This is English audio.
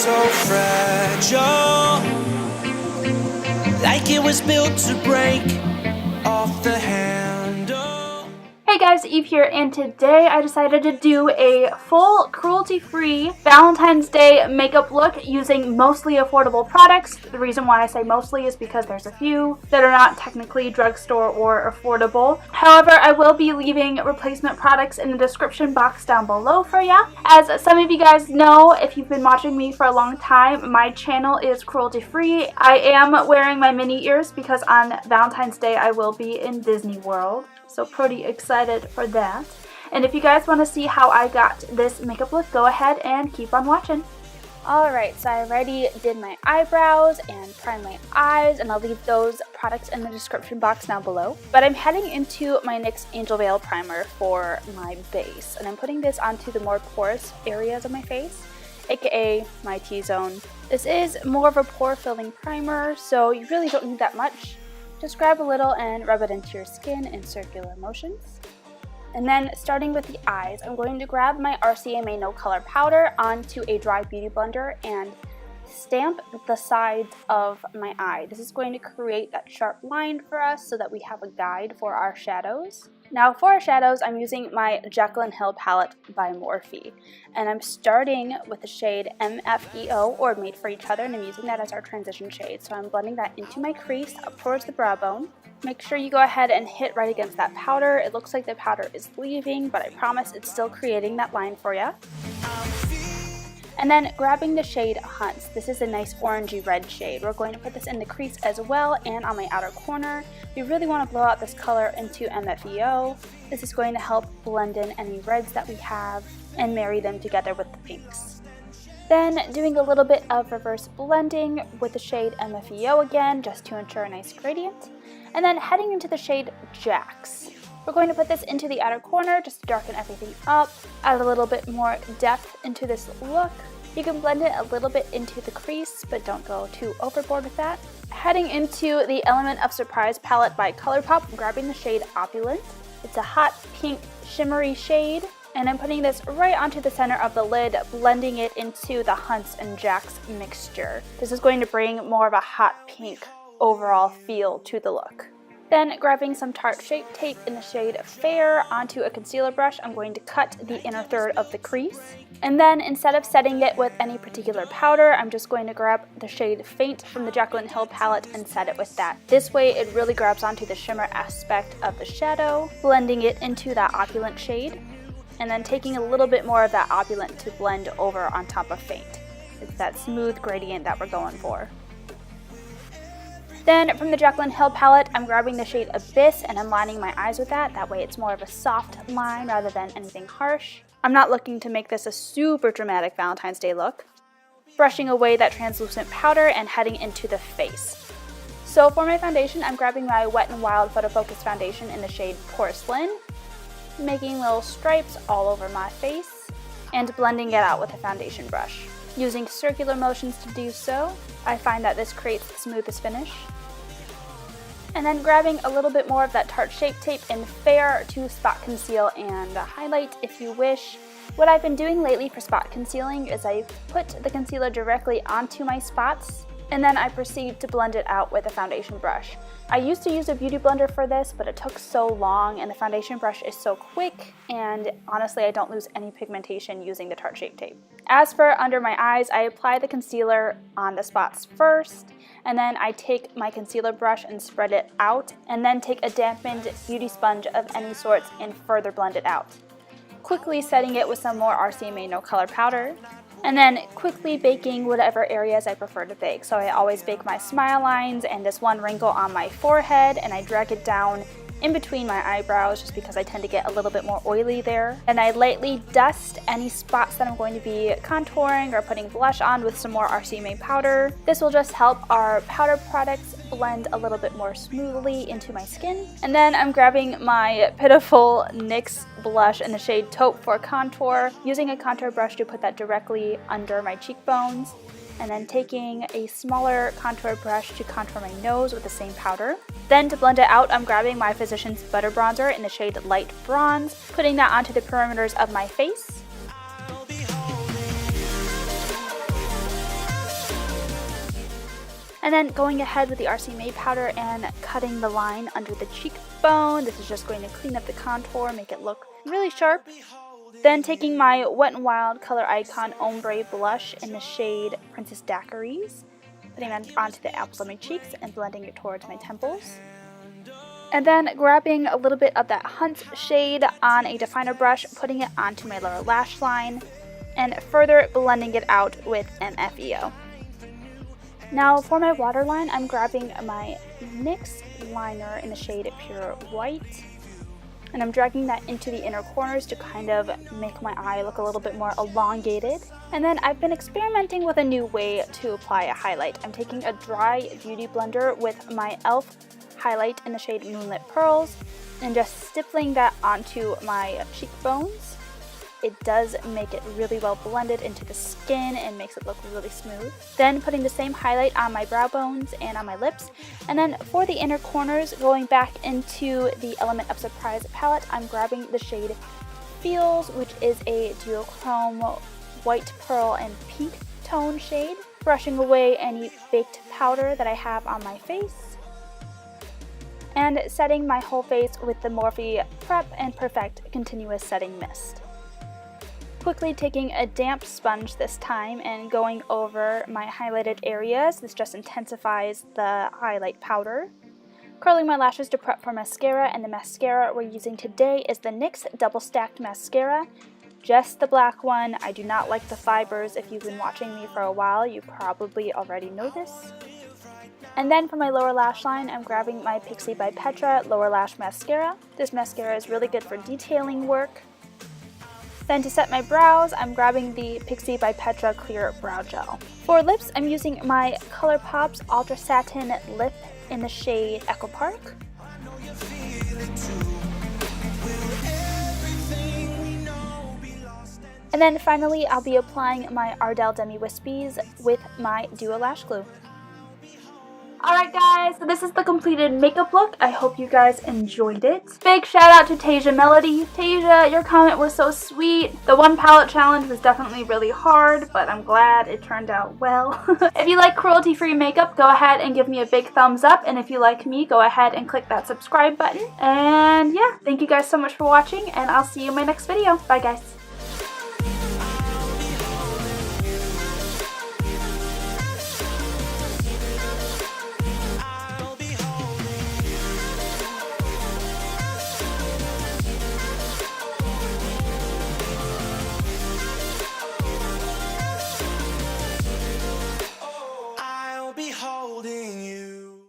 so fragile, like it was built to break off the handle. Hey guys, Eve here, and today I decided to do a full cruelty-free Valentine's Day makeup look using mostly affordable products. The reason why I say mostly is because there's a few that are not technically drugstore or affordable. However, I will be leaving replacement products in the description box down below for ya. As some of you guys know, if you've been watching me for a long time, my channel is cruelty-free. I am wearing my mini ears because on Valentine's Day I will be in Disney World. So pretty excited for that. And if you guys want to see how I got this makeup look, go ahead and keep on watching. Alright, so I already did my eyebrows and primed my eyes, and I'll leave those products in the description box down below. But I'm heading into my NYX Angel Veil primer for my base, and I'm putting this onto the more porous areas of my face, aka my T-zone. This is more of a pore filling primer, so you really don't need that much. Just grab a little and rub it into your skin in circular motions. And then starting with the eyes, I'm going to grab my RCMA No Color Powder onto a dry beauty blender and stamp the sides of my eye. This is going to create that sharp line for us so that we have a guide for our shadows. Now for our shadows, I'm using my Jaclyn Hill palette by Morphe, and I'm starting with the shade MFEO, or Made for Each Other, and I'm using that as our transition shade. So I'm blending that into my crease up towards the brow bone. Make sure you go ahead and hit right against that powder. It looks like the powder is leaving, but I promise it's still creating that line for you. And then grabbing the shade Hunts. This is a nice orangey red shade. We're going to put this in the crease as well and on my outer corner. We really want to blow out this color into MFEO. This is going to help blend in any reds that we have and marry them together with the pinks. Then doing a little bit of reverse blending with the shade MFEO again, just to ensure a nice gradient. And then heading into the shade Jax. We're going to put this into the outer corner just to darken everything up, add a little bit more depth into this look. You can blend it a little bit into the crease, but don't go too overboard with that. Heading into the Element of Surprise palette by ColourPop, I'm grabbing the shade Opulent. It's a hot pink shimmery shade, and I'm putting this right onto the center of the lid, blending it into the Hunts and Jax mixture. This is going to bring more of a hot pink overall feel to the look. Then grabbing some Tarte Shape Tape in the shade Fair onto a concealer brush, I'm going to cut the inner third of the crease. And then instead of setting it with any particular powder, I'm just going to grab the shade Faint from the Jaclyn Hill palette and set it with that. This way it really grabs onto the shimmer aspect of the shadow, blending it into that Opulent shade, and then taking a little bit more of that Opulent to blend over on top of Faint. It's that smooth gradient that we're going for. Then from the Jaclyn Hill palette, I'm grabbing the shade Abyss and I'm lining my eyes with that. That way it's more of a soft line rather than anything harsh. I'm not looking to make this a super dramatic Valentine's Day look. Brushing away that translucent powder and heading into the face. So for my foundation, I'm grabbing my Wet n Wild Photo Focus foundation in the shade Porcelain, making little stripes all over my face, and blending it out with a foundation brush. Using circular motions to do so, I find that this creates the smoothest finish. And then grabbing a little bit more of that Tarte Shape Tape in Fair to spot conceal and highlight if you wish. What I've been doing lately for spot concealing is I put the concealer directly onto my spots, and then I proceed to blend it out with a foundation brush. I used to use a beauty blender for this, but it took so long, and the foundation brush is so quick, and honestly I don't lose any pigmentation using the Tarte Shape Tape. As for under my eyes, I apply the concealer on the spots first, and then I take my concealer brush and spread it out, and then take a dampened beauty sponge of any sorts and further blend it out. Quickly setting it with some more RCMA No Color Powder, and then quickly baking whatever areas I prefer to bake. So I always bake my smile lines and this one wrinkle on my forehead, and I drag it down in between my eyebrows just because I tend to get a little bit more oily there. And I lightly dust any spots that I'm going to be contouring or putting blush on with some more RCMA powder. This will just help our powder products blend a little bit more smoothly into my skin. And then I'm grabbing my pitiful NYX blush in the shade Taupe for contour, using a contour brush to put that directly under my cheekbones, and then taking a smaller contour brush to contour my nose with the same powder. Then to blend it out, I'm grabbing my Physicians Butter Bronzer in the shade Light Bronze, putting that onto the perimeters of my face. And then going ahead with the RC Matte powder and cutting the line under the cheekbone. This is just going to clean up the contour, make it look really sharp. Then taking my Wet n Wild Color Icon Ombre Blush in the shade Princess Daiquiris, putting that onto the apples of my cheeks and blending it towards my temples. And then grabbing a little bit of that Hunt shade on a definer brush, putting it onto my lower lash line, and further blending it out with MFEO. Now for my waterline, I'm grabbing my NYX liner in the shade Pure White, and I'm dragging that into the inner corners to kind of make my eye look a little bit more elongated. And then I've been experimenting with a new way to apply a highlight. I'm taking a dry beauty blender with my e.l.f. highlight in the shade Moonlit Pearls and just stippling that onto my cheekbones. It does make it really well blended into the skin and makes it look really smooth. Then putting the same highlight on my brow bones and on my lips. And then for the inner corners, going back into the Element of Surprise palette, I'm grabbing the shade Feels, which is a duochrome white pearl and pink tone shade. Brushing away any baked powder that I have on my face. And setting my whole face with the Morphe Prep and Perfect Continuous Setting Mist. Quickly taking a damp sponge this time and going over my highlighted areas. This just intensifies the highlight powder. Curling my lashes to prep for mascara, and the mascara we're using today is the NYX Double Stacked Mascara. Just the black one. I do not like the fibers. If you've been watching me for a while, you probably already know this. And then for my lower lash line, I'm grabbing my Pixi by Petra Lower Lash Mascara. This mascara is really good for detailing work. Then to set my brows, I'm grabbing the Pixi by Petra Clear Brow Gel. For lips, I'm using my ColourPop's Ultra Satin Lip in the shade Echo Park. And then finally, I'll be applying my Ardell Demi Wispies with my Duo Lash Glue. Alright guys, so this is the completed makeup look. I hope you guys enjoyed it. Big shout out to Tasia Melody. Tasia, your comment was so sweet. The one palette challenge was definitely really hard, but I'm glad it turned out well. If you like cruelty-free makeup, go ahead and give me a big thumbs up. And if you like me, go ahead and click that subscribe button. And yeah, thank you guys so much for watching, and I'll see you in my next video. Bye guys.